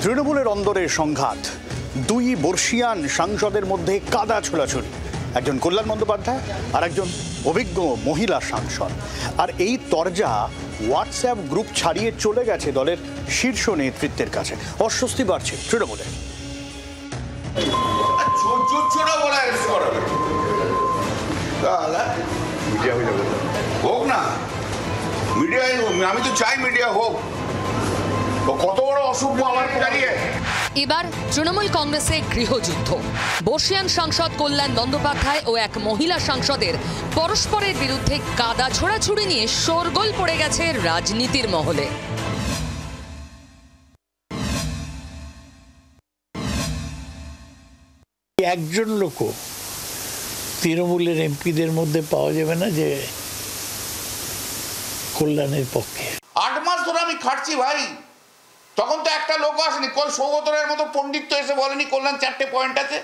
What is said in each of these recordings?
তৃণমূলের অন্দরে সংঘাত, দুই বর্ষিয়ান সাংসদের মধ্যে কাদা ছোড়াছুড়ি, একজন কল্যাণ বন্দ্যোপাধ্যায় আর একজন অভিজ্ঞ মহিলা সাংসদ। আর এই তরজা হোয়াটসঅ্যাপ গ্রুপ ছাড়িয়ে চলে গেছে দলের শীর্ষ নেতৃত্বের কাছে। অস্বস্তি বাড়ছে তৃণমূলে। হোক না মিডিয়ায়, আমি তো চাই মিডিয়া হোক। কত বড় অসভ্য আমার দাঁড়িয়ে। এবার তৃণমূল কংগ্রেসে গৃহযুদ্ধ। বর্ষিয়ান সাংসদ কল্যাণ বন্দ্যোপাধ্যায় ও এক মহিলা সাংসদের পরস্পরের বিরুদ্ধে কাদা ছোড়াছুড়ি নিয়ে শোরগোল পড়ে গেছে রাজনীতির মহলে। একজন লোকও তৃণমূলের এমপিদের মধ্যে পাওয়া যাবে না যে কল্যাণের পক্ষে। 8 মাস ধরে আমি খাটছি ভাই, তখন তো একটা লোক আসেনি। সৌগতরের মতো পণ্ডিত তো এসে বলেনি কল্যাণ 4টে পয়েন্ট আছে,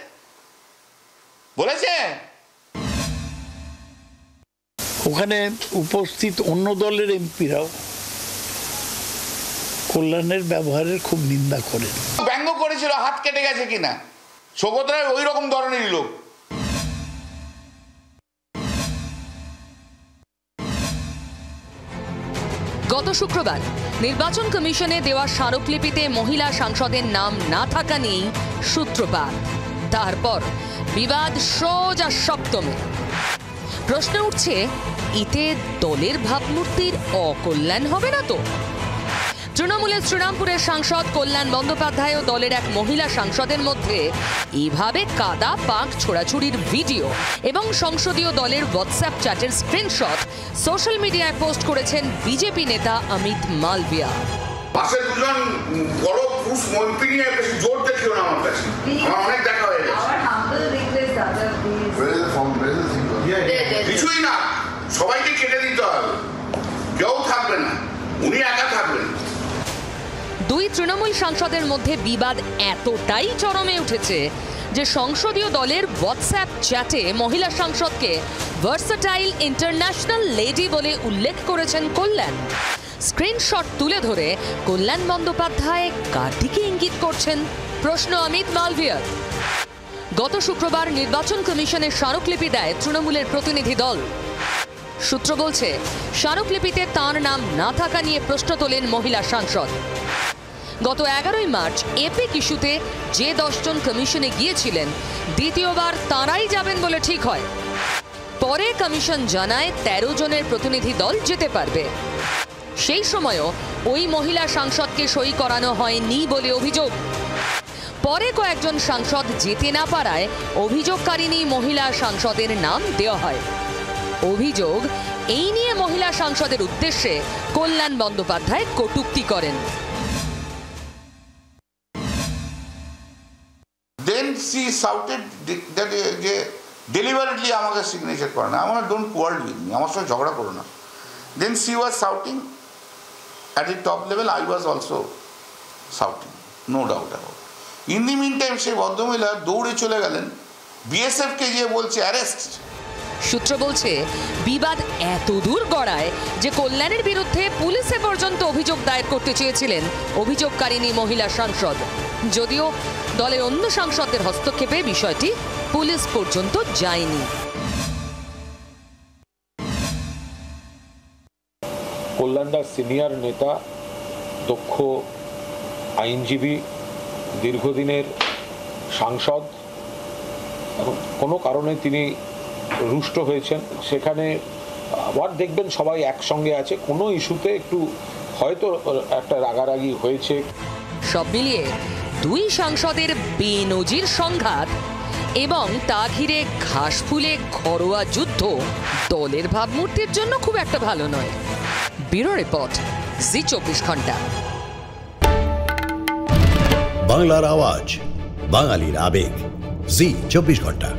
বলেছে? ওখানে উপস্থিত অন্য দলের এমপিরাও কল্যাণের ব্যবহারের খুব নিন্দা করেন। ব্যঙ্গ করেছিল হাত কেটে গেছে কিনা। সৌগতরায় ওই রকম ধরনেরই লোক। গত শুক্রবার নির্বাচন কমিশনে দেওয়া স্মারকলিপিতে মহিলা সাংসদের নাম না থাকা নিয়েই সূত্রপাত। তারপর বিবাদ সোজা সপ্তমে। প্রশ্ন উঠছে, এতে দলের ভাবমূর্তির অকল্যাণ হবে না তো? তৃণমূলের শ্রীরামপুরের সাংসদ কল্যাণ বন্দ্যোপাধ্যায় ও দলের এক মহিলা সাংসদের মধ্যে এভাবে কাদা পাক ছোড়াছুড়ির ভিডিও এবং সংসদীয় দলের হোয়াটসঅ্যাপ চ্যাটের স্ক্রিনশট সোশ্যাল মিডিয়ায় পোস্ট করেছেন বিজেপি নেতা অমিত মালভিয়া। পাশে দুজন বড় পুরুষ মন্ত্রী নিয়ে বেশি জোর দেখিও না আমার কাছে, আমার অনেক দেখা হয়ে গেছে। কিছুই না, সবাইকে কেটে দিতে হবে, কেউ থাকবে না, উনি একা থাকবেন। দুই তৃণমূল সাংসদের মধ্যে বিবাদ এতটাই চরমে উঠেছে যে সংসদীয় দলের হোয়াটসঅ্যাপ চ্যাটে মহিলা সাংসদকে ভার্সাটাইল ইন্টারন্যাশনাল লেডি বলে উল্লেখ করেছেন কল্যাণ। স্ক্রিনশট তুলে ধরে কল্যাণ বন্দ্যোপাধ্যায় কার দিকে ইঙ্গিত করছেন? প্রশ্ন অমিত মালভিয়ার। গত শুক্রবার নির্বাচন কমিশনের স্মারকলিপি দেয় তৃণমূলের প্রতিনিধি দল। সূত্র বলছে, স্মারকলিপিতে তাঁর নাম না থাকা নিয়ে প্রশ্ন তোলেন মহিলা সাংসদ। গত 11ই মার্চ এপিক ইস্যুতে যে 10 জন কমিশনে গিয়েছিলেন, দ্বিতীয়বার তাঁরাই যাবেন বলে ঠিক হয়। পরে কমিশন জানায় 13 জনের প্রতিনিধি দল যেতে পারবে। সেই সময়ও ওই মহিলা সাংসদকে সই করানো হয়নি বলে অভিযোগ। পরে কয়েকজন সাংসদ যেতে না পারায় অভিযোগকারিণী মহিলা সাংসদের নাম দেওয়া হয়। অভিযোগ, এই নিয়ে মহিলা সাংসদের উদ্দেশ্যে কল্যাণ বন্দ্যোপাধ্যায় কটূক্তি করেন। Then she shouted that deliberately আমাকে সিগনেচার করে না, আমার ডোন্ট কোয়ার্ড উইথ মি, আমার সঙ্গে ঝগড়া করো না। Then she was shouting at the top level, I was also shouting, no doubt about it. In the meantime সেই ভদ্রমহিলা দৌড়ে চলে গেলেন, বিএসএফ কে গিয়ে বলছে অ্যারেস্ট। সূত্র বলছে, বিবাদ এত দূর গড়ায় যে কল্যাণের বিরুদ্ধে পুলিশে পর্যন্ত অভিযোগ দায়ের করতে চেয়েছিলেন অভিযোগকারিণী মহিলা সাংসদ। যদিও দলের অন্য সাংসদদের হস্তক্ষেপে বিষয়টি পুলিশ পর্যন্ত যায়নি। কল্যাণদার সিনিয়র নেতা, দক্ষ আইনজীবী, দীর্ঘদিনের সাংসদ, এবং কোনো কারণে তিনি রুষ্ট হয়েছেন। সেখানে আবার দেখবেন সবাই একসঙ্গে আছে, কোনো ইস্যুতে একটু হয়তো একটা রাগারাগি হয়েছে। সব মিলিয়ে দুই সাংসদের বেনজির সংঘাত এবং তা ঘিরে ঘাস ফুলে ঘরোয়া যুদ্ধ দলের ভাবমূর্তির জন্য খুব একটা ভালো নয়। ব্যুরো রিপোর্ট, জি 24 ঘন্টা। বাংলার আওয়াজ, বাঙালির আবেগ, জি 24 ঘন্টা।